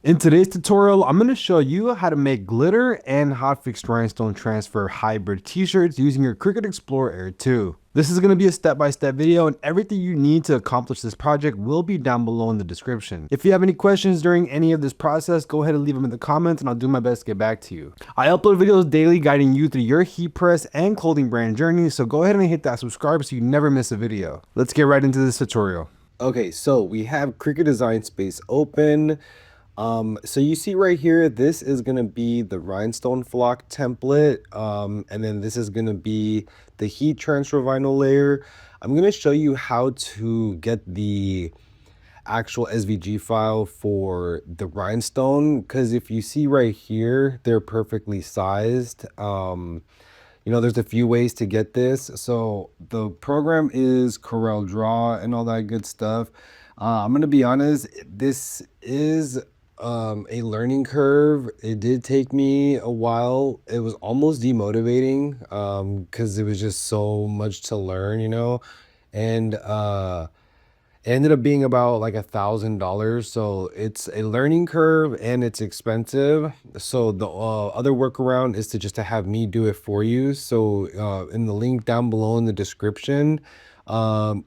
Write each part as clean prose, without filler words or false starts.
In today's tutorial, I'm going to show you how to make glitter and hotfix rhinestone transfer hybrid t-shirts using your Cricut Explorer Air 2. This is going to be a step-by-step video, and everything you need to accomplish this project will be down below in the description. If you have any questions during any of this process, go ahead and leave them in the comments and I'll do my best to get back to you. I upload videos daily guiding you through your heat press and clothing brand journey, so go ahead and hit that subscribe so you never miss a video. Let's get right into this tutorial. Okay, so we have Cricut Design Space open. So you see right here, this is going to be the rhinestone flock template. And then this is going to be the heat transfer vinyl layer. I'm going to show you how to get the actual SVG file for the rhinestone, because if you see right here, they're perfectly sized. There's a few ways to get this. So the program is Corel Draw and all that good stuff. I'm going to be honest, this is a learning curve. It did take me a while. It was almost demotivating because it was just so much to learn, and it ended up being about like $1,000. So it's a learning curve and it's expensive. So the other workaround is to have me do it for you. So in the link down below in the description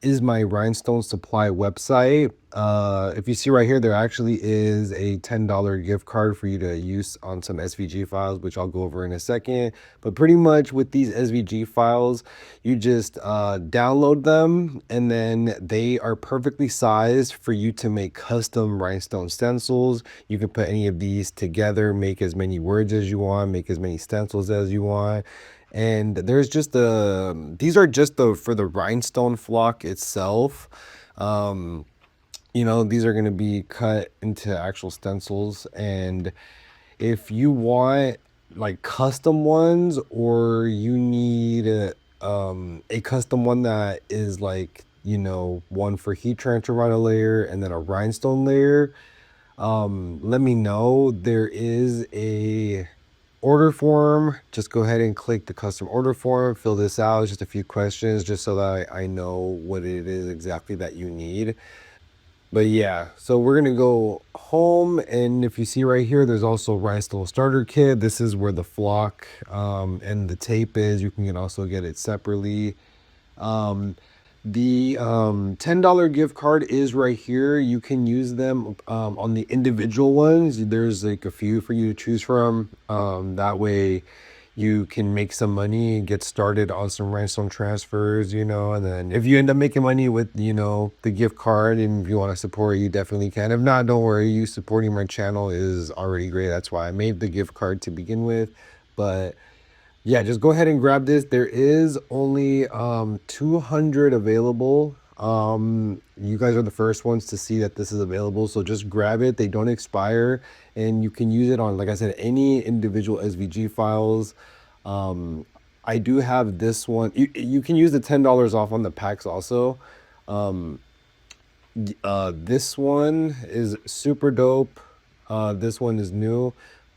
is my rhinestone supply website. If you see right here, there actually is a $10 gift card for you to use on some SVG files, which I'll go over in a second. But pretty much with these SVG files, you just download them, and then they are perfectly sized for you to make custom rhinestone stencils. You can put any of these together, make as many words as you want, make as many stencils as you want. And there's just these are just for the rhinestone flock itself. These are going to be cut into actual stencils. And if you want like custom ones, or you need a custom one that is like, one for heat transfer vinyl layer and then a rhinestone layer, let me know. There is a order form. Just go ahead and click the custom order form, fill this out. It's just a few questions just so that I know what it is exactly that you need. But yeah, so we're gonna go home, and if you see right here, there's also rhinestone starter kit. This is where the flock and the tape is. You can also get it separately. The $10 gift card is right here. You can use them on the individual ones. There's like a few for you to choose from. That way you can make some money and get started on some rhinestone transfers, and then if you end up making money with, the gift card, and if you want to support, you definitely can. If not, don't worry. You supporting my channel is already great. That's why I made the gift card to begin with. But yeah, just go ahead and grab this. There is only 200 available. You guys are the first ones to see that this is available, so just grab it. They don't expire, and you can use it on, like I said, any individual SVG files. I do have this one. You can use the $10 off on the packs also. This one is super dope. This one is new,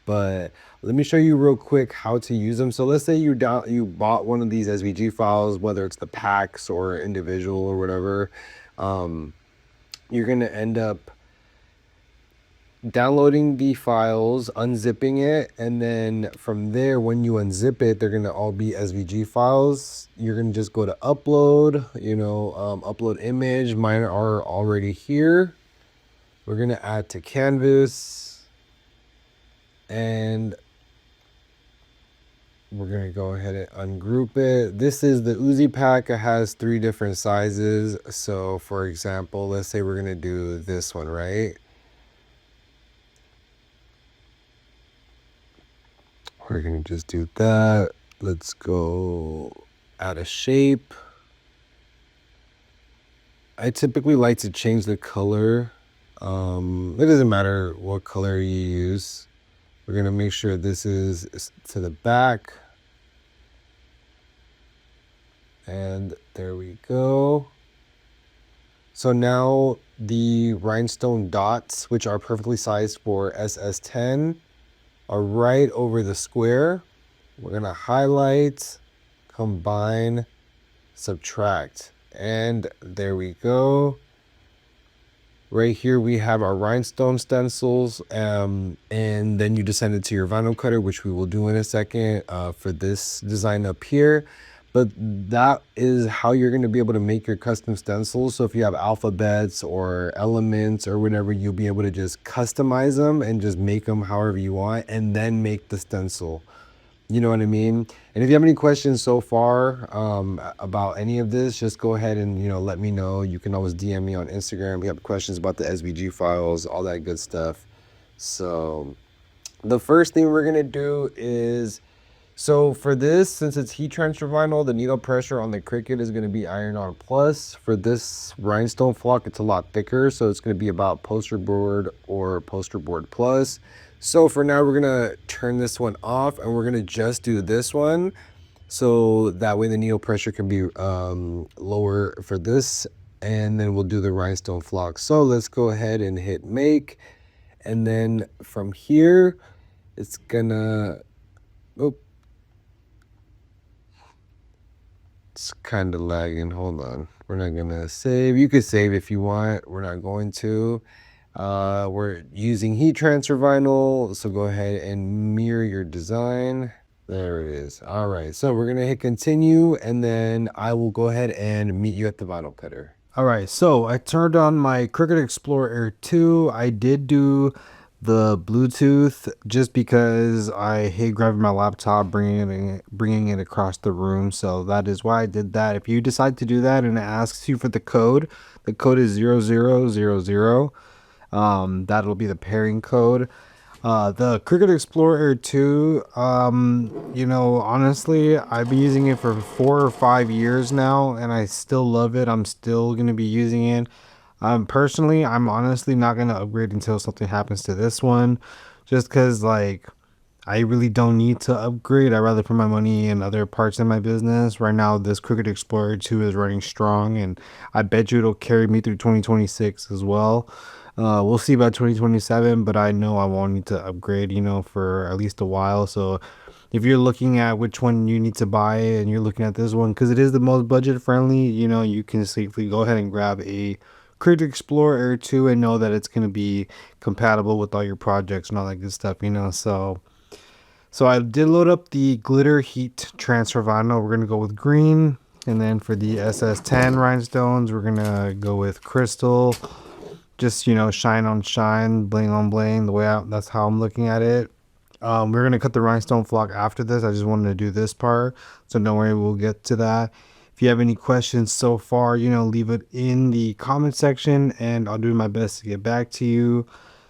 but let me show you real quick how to use them. So let's say you bought one of these SVG files, whether it's the packs or individual or whatever. You're gonna end up downloading the files, unzipping it, and then from there, when you unzip it, they're gonna all be SVG files. You're gonna just go to upload, upload image. Mine are already here. We're gonna add to canvas, and we're gonna go ahead and ungroup it. This is the Uzi pack. It has 3 different sizes. So for example, let's say we're gonna do this one, right? We're gonna just do that. Let's go add a shape. I typically like to change the color. It doesn't matter what color you use. We're gonna make sure this is to the back. And there we go. So now the rhinestone dots, which are perfectly sized for SS10, are right over the square. We're gonna highlight, combine, subtract, and there we go. Right here we have our rhinestone stencils, and then you just send it to your vinyl cutter, which we will do in a second for this design up here. But that is how you're going to be able to make your custom stencils. So if you have alphabets or elements or whatever, you'll be able to just customize them and just make them however you want, and then make the stencil. You know what I mean? And if you have any questions so far about any of this, just go ahead and, let me know. You can always DM me on Instagram. If you have questions about the SVG files, all that good stuff. So the first thing we're going to do is, so for this, since it's heat transfer vinyl, the needle pressure on the Cricut is going to be iron-on plus. For this rhinestone flock, it's a lot thicker, so it's going to be about poster board or poster board plus. So for now, we're going to turn this one off, and we're going to just do this one. So that way the needle pressure can be lower for this, and then we'll do the rhinestone flock. So let's go ahead and hit make. And then from here, it's gonna, oh, it's kind of lagging. Hold on. We're not gonna save. You could save if you want. We're not going to. We're using heat transfer vinyl, so go ahead and mirror your design. There it is. All right, so we're gonna hit continue, and then I will go ahead and meet you at the vinyl cutter. All right, so I turned on my Cricut Explorer Air 2. I did do the Bluetooth just because I hate grabbing my laptop, bringing it across the room. So that is why I did that. If you decide to do that and it asks you for the code is 0000. That'll be the pairing code. The Cricut Explorer Air 2, honestly, I've been using it for 4 or 5 years now, and I still love it. I'm still going to be using it. Personally, I'm honestly not going to upgrade until something happens to this one, just because, like, I really don't need to upgrade. I'd rather put my money in other parts of my business. Right now, this Cricut Explorer 2 is running strong, and I bet you it'll carry me through 2026 as well. We'll see about 2027, but I know I won't need to upgrade, for at least a while. So if you're looking at which one you need to buy and you're looking at this one, because it is the most budget friendly, you can safely go ahead and grab a Cricut Explorer Air 2 and know that it's going to be compatible with all your projects and all that good stuff, So I did load up the glitter heat transfer vinyl. We're going to go with green. And then for the SS10 rhinestones, we're going to go with crystal. Just, shine on shine, bling on bling, that's how I'm looking at it. We're going to cut the rhinestone flock after this. I just wanted to do this part, so don't worry, we'll get to that. If you have any questions so far, leave it in the comment section and I'll do my best to get back to you.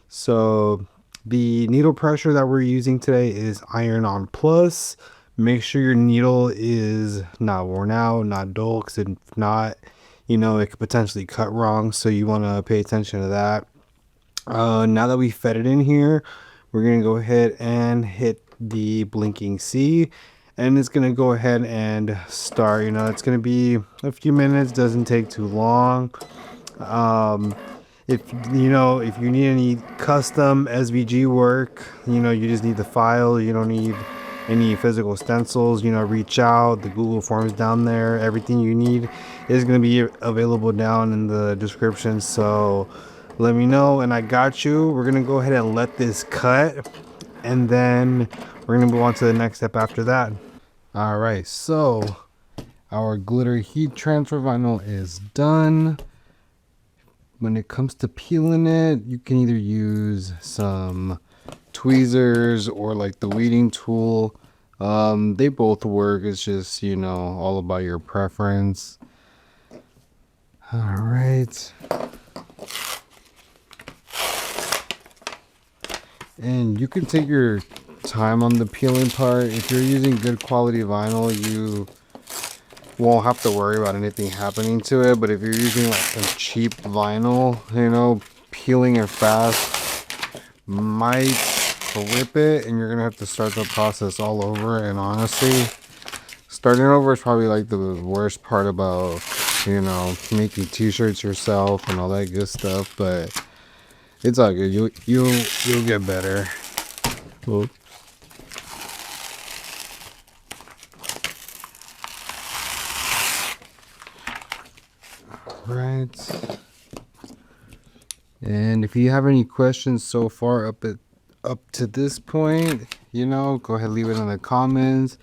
So the needle pressure that we're using today is iron-on plus. Make sure your needle is not worn out, not dull, because if not, it could potentially cut wrong, so you want to pay attention to that. Now that we fed it in here, we're going to go ahead and hit the blinking C, and it's going to go ahead and start. It's going to be a few minutes, doesn't take too long. If you need any custom SVG work, you just need the file. You don't need any physical stencils. Reach out. The Google Forms down there. Everything you need is going to be available down in the description. So let me know and I got you. We're going to go ahead and let this cut, and then we're going to move on to the next step after that. All right, so our glitter heat transfer vinyl is done. When it comes to peeling it, you can either use some tweezers or like the weeding tool. They both work. It's just, all about your preference. All right. And you can take your time on the peeling part. If you're using good quality vinyl, you won't have to worry about anything happening to it. But if you're using like a cheap vinyl, peeling it fast might rip it, and you're gonna have to start the process all over. And honestly, starting over is probably like the worst part about making t-shirts yourself and all that good stuff. But it's all good. You'll get better. Oops. Right. And if you have any questions so far up to this point, you know, go ahead, leave it in the comments.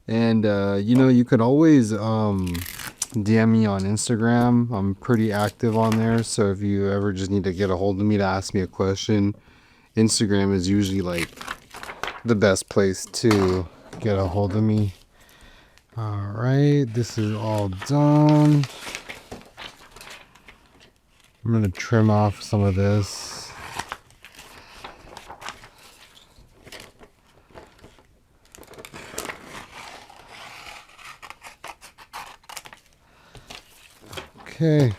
And you know, you could always DM me on Instagram. I'm pretty active on there, so if you ever just need to get a hold of me to ask me a question, Instagram is usually like the best place to get a hold of me. All right, this is all done. I'm gonna trim off some of this. Okay,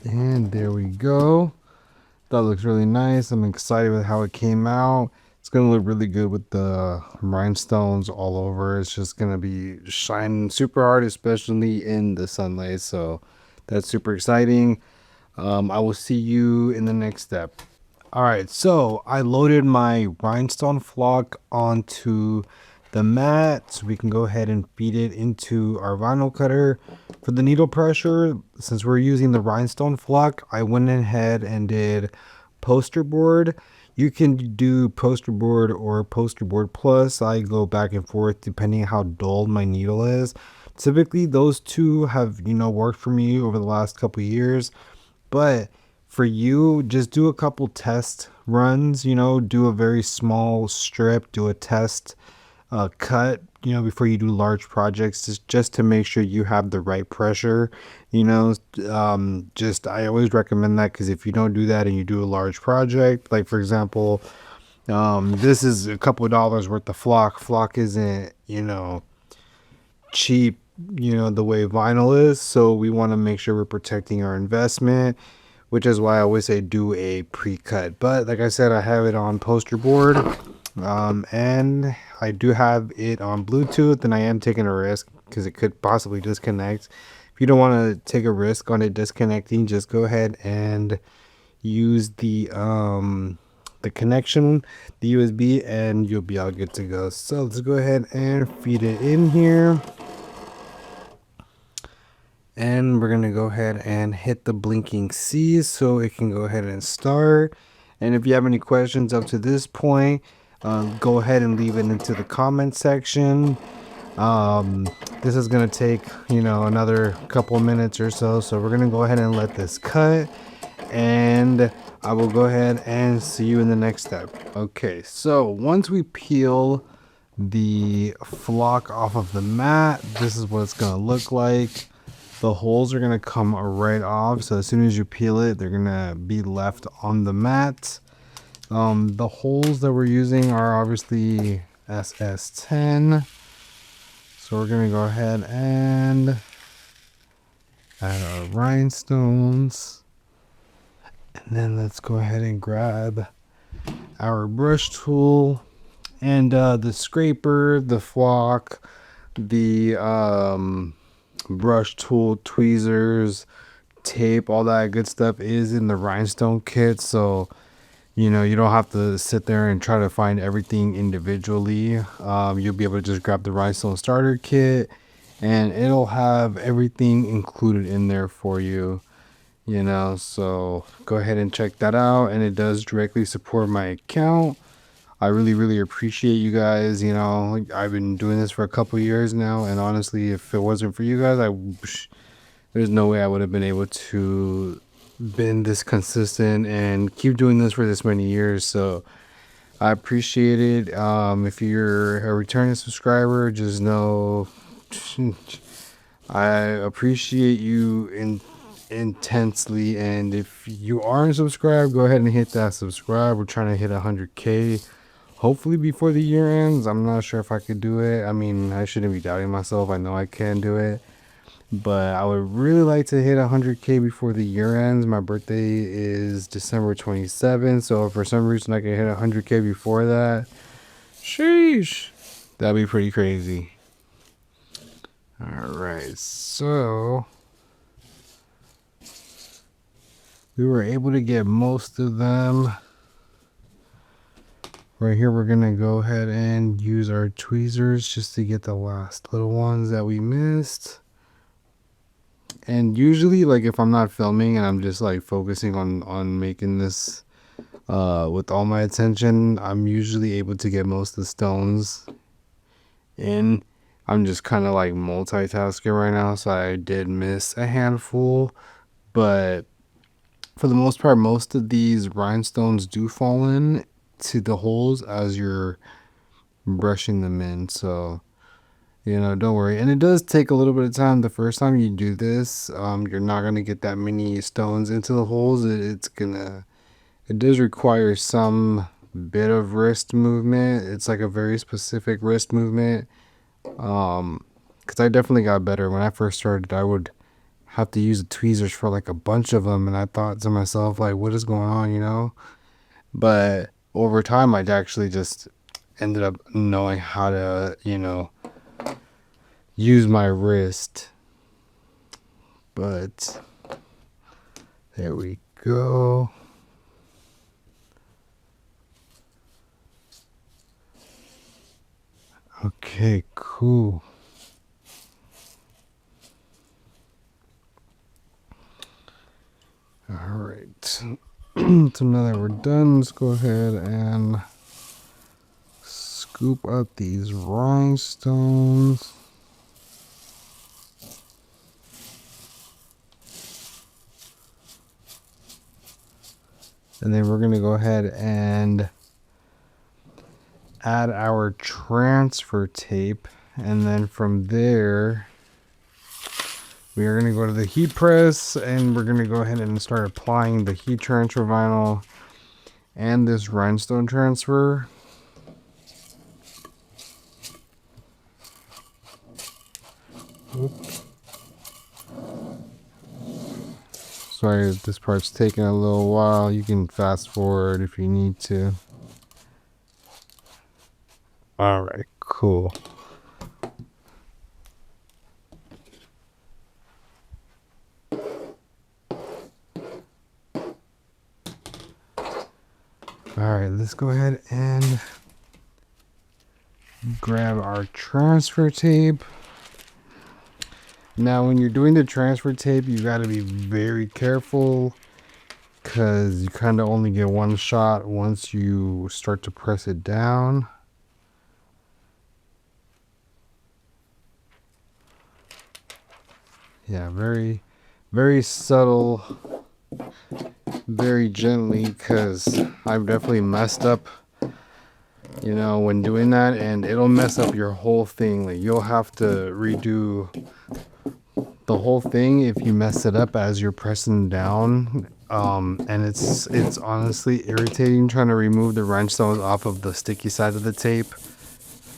and there we go. That looks really nice. I'm excited with how it came out. It's gonna look really good with the rhinestones all over. It's just gonna be shining super hard, especially in the sunlight. So that's super exciting. I will see you in the next step. All right, so I loaded my rhinestone flock onto the mat so we can go ahead and feed it into our vinyl cutter. For the needle pressure, since we're using the rhinestone flock, I went ahead and did poster board. You can do poster board or poster board plus. I go back and forth depending how dull my needle is. Typically those two have, you know, worked for me over the last couple years, but for you, just do a couple test runs, you know, do a very small strip, do a test cut, you know, before you do large projects, just to make sure you have the right pressure, you know. Just I always recommend that, because if you don't do that and you do a large project, like for example, this is a couple of dollars worth of flock isn't, you know, cheap, you know, the way vinyl is, so we want to make sure we're protecting our investment, which is why I always say do a pre-cut. But like I said, I have it on poster board, and I do have it on Bluetooth, and I am taking a risk because it could possibly disconnect. If you don't want to take a risk on it disconnecting, just go ahead and use the connection, the USB, and you'll be all good to go. So let's go ahead and feed it in here. And we're gonna go ahead and hit the blinking C so it can go ahead and start. And if you have any questions up to this point, go ahead and leave it into the comment section. This is gonna take, you know, another couple minutes or so, so we're gonna go ahead and let this cut, and I will go ahead and see you in the next step. Okay, so once we peel the flock off of the mat, this is what it's gonna look like. The holes are gonna come right off, so as soon as you peel it, they're gonna be left on the mat. The holes that we're using are obviously SS10, so we're gonna go ahead and add our rhinestones, and then let's go ahead and grab our brush tool and the scraper, the flock, the brush tool, tweezers, tape, all that good stuff is in the rhinestone kit, so you know, you don't have to sit there and try to find everything individually. You'll be able to just grab the rhinestone starter kit and it'll have everything included in there for you, you know. So go ahead and check that out, and it does directly support my account. I really appreciate you guys. You know, I've been doing this for a couple years now, and honestly, if it wasn't for you guys, there's no way I would have been able to been this consistent and keep doing this for this many years. So I appreciate it. If you're a returning subscriber, just know I appreciate you intensely. And if you aren't subscribed, go ahead and hit that subscribe. We're trying to hit 100K. Hopefully before the year ends. I'm not sure if I could do it. I mean, I shouldn't be doubting myself. I know I can do it. But I would really like to hit 100K before the year ends. My birthday is December 27th. So if for some reason I can hit 100K before that, sheesh, that'd be pretty crazy. Alright, so we were able to get most of them. Right here, we're gonna go ahead and use our tweezers just to get the last little ones that we missed. And usually, like, if I'm not filming and I'm just like focusing on making this with all my attention, I'm usually able to get most of the stones in. I'm just kind of like multitasking right now, so I did miss a handful, but for the most part, most of these rhinestones do fall in to the holes as you're brushing them in. So, you know, don't worry. And it does take a little bit of time. The first time you do this, you're not gonna get that many stones into the holes. It does require some bit of wrist movement. It's like a very specific wrist movement. Because I definitely got better. When I first started, I would have to use the tweezers for like a bunch of them, and I thought to myself, like, what is going on, you know? But over time, I actually just ended up knowing how to, you know, use my wrist. But there we go. Okay, cool. All right. So now that we're done, let's go ahead and scoop up these rhinestones. And then we're going to go ahead and add our transfer tape. And then from there, we are going to go to the heat press and we're going to go ahead and start applying the heat transfer vinyl and this rhinestone transfer. Oops. Sorry if this part's taking a little while. You can fast forward if you need to. All right, cool. All right, let's go ahead and grab our transfer tape. Now, when you're doing the transfer tape, you got to be very careful because you kind of only get one shot once you start to press it down. Yeah, very, very subtle, very gently, because I've definitely messed up, you know, when doing that, and it'll mess up your whole thing. Like, you'll have to redo the whole thing if you mess it up as you're pressing down. And it's honestly irritating trying to remove the rhinestones off of the sticky side of the tape.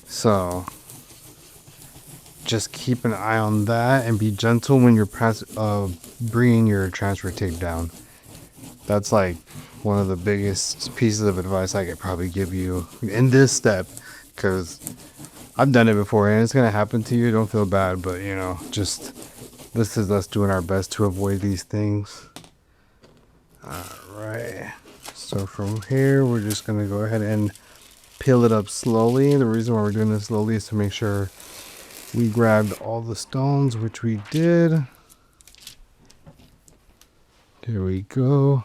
So just keep an eye on that and be gentle when you're bringing your transfer tape down. That's like one of the biggest pieces of advice I could probably give you in this step, because I've done it before and it's gonna happen to you. Don't feel bad, but you know, just this is us doing our best to avoid these things. All right, so from here we're just gonna go ahead and peel it up slowly. The reason why we're doing this slowly is to make sure we grabbed all the stones, which we did. There we go.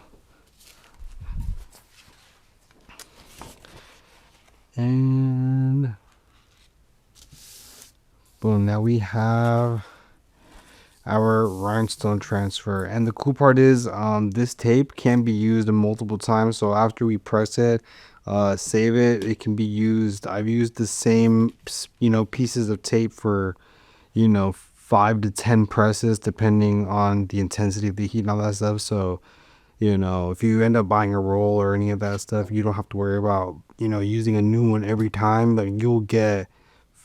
And boom, now we have our rhinestone transfer. And the cool part is this tape can be used multiple times. So after we press it, save it, it can be used. I've used the same, you know, pieces of tape for, you know, 5 to 10 presses depending on the intensity of the heat and all that stuff. So, you know, if you end up buying a roll or any of that stuff, you don't have to worry about, you know, using a new one every time. Like, you'll get,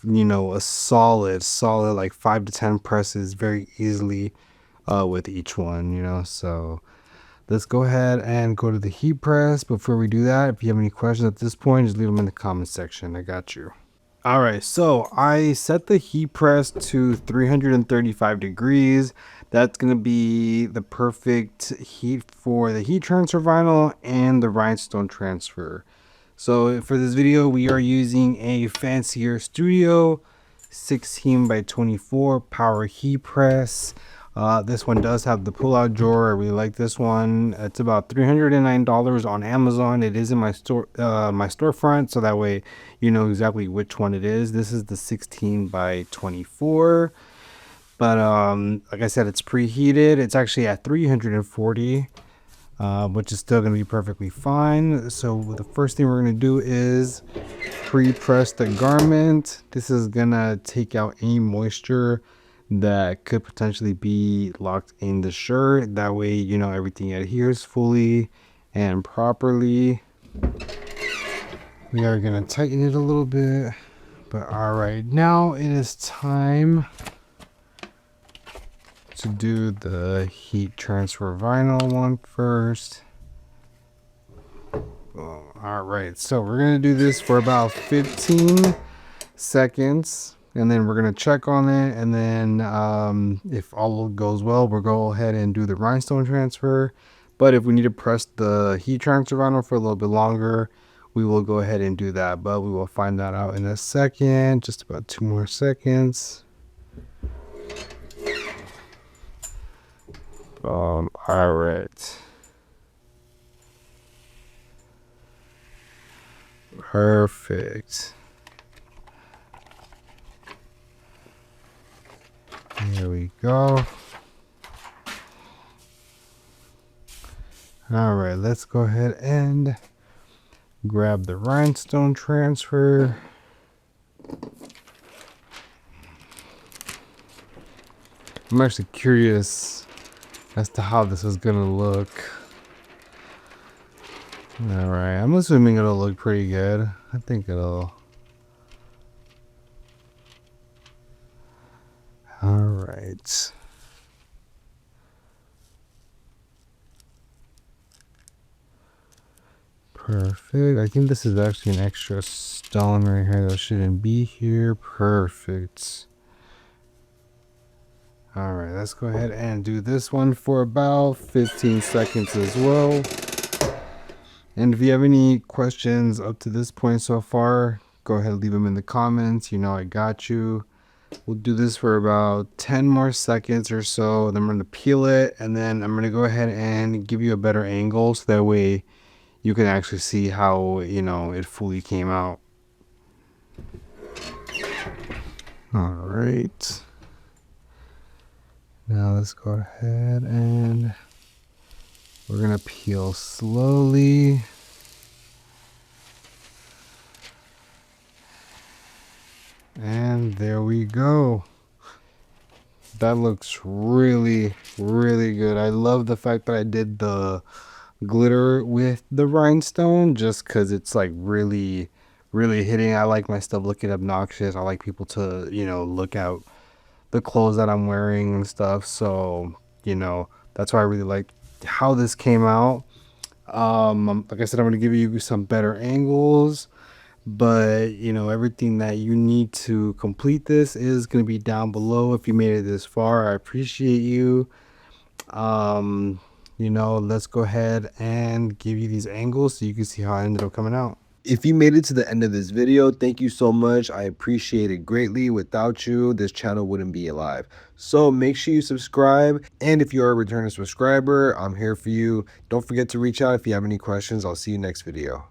you know, a solid like 5 to 10 presses very easily with each one, you know. So let's go ahead and go to the heat press. Before we do that, if you have any questions at this point, just leave them in the comment section. I got you. All right, so I set the heat press to 335 degrees. That's going to be the perfect heat for the heat transfer vinyl and the rhinestone transfer. So for this video, we are using a Fancier Studio 16 by 24 power heat press. This one does have the pull-out drawer. I really like this one. It's about $309 on Amazon. It is in my store, my storefront, so that way you know exactly which one it is. This is the 16 by 24, but like I said, it's preheated. It's actually at 340, which is still gonna be perfectly fine. So the first thing we're gonna do is pre-press the garment. This is gonna take out any moisture that could potentially be locked in the shirt. That way, you know, everything adheres fully and properly. We are gonna tighten it a little bit, but all right, now it is time to do the heat transfer vinyl one first. All right, so we're gonna do this for about 15 seconds, and then we're gonna check on it, and then if all goes well, we'll go ahead and do the rhinestone transfer. But if we need to press the heat transfer vinyl for a little bit longer, we will go ahead and do that, but we will find that out in a second. Just about 2 more seconds. All right. Perfect. There we go. All right, let's go ahead and grab the rhinestone transfer. I'm actually curious as to how this is gonna look. All right, I'm assuming it'll look pretty good. I think it'll. All right. Perfect. I think this is actually an extra stone right here that shouldn't be here. Perfect. All right, let's go ahead and do this one for about 15 seconds as well. And if you have any questions up to this point so far, go ahead and leave them in the comments. You know I got you. We'll do this for about 10 more seconds or so. Then I'm going to peel it, and then I'm going to go ahead and give you a better angle so that way you can actually see how, you know, it fully came out. All right. Now let's go ahead and we're going to peel slowly. And there we go. That looks really, really good. I love the fact that I did the glitter with the rhinestone just because it's like really, really hitting. I like my stuff looking obnoxious. I like people to, you know, look at the clothes that I'm wearing and stuff. So, you know, that's why I really like how this came out. Like I said, I'm going to give you some better angles, but you know, everything that you need to complete this is going to be down below. If you made it this far, I appreciate you. You know, let's go ahead and give you these angles so you can see how I ended up coming out. If you made it to the end of this video, thank you so much. I appreciate it greatly. Without you, this channel wouldn't be alive. So make sure you subscribe. And if you're a returning subscriber, I'm here for you. Don't forget to reach out if you have any questions. I'll see you next video.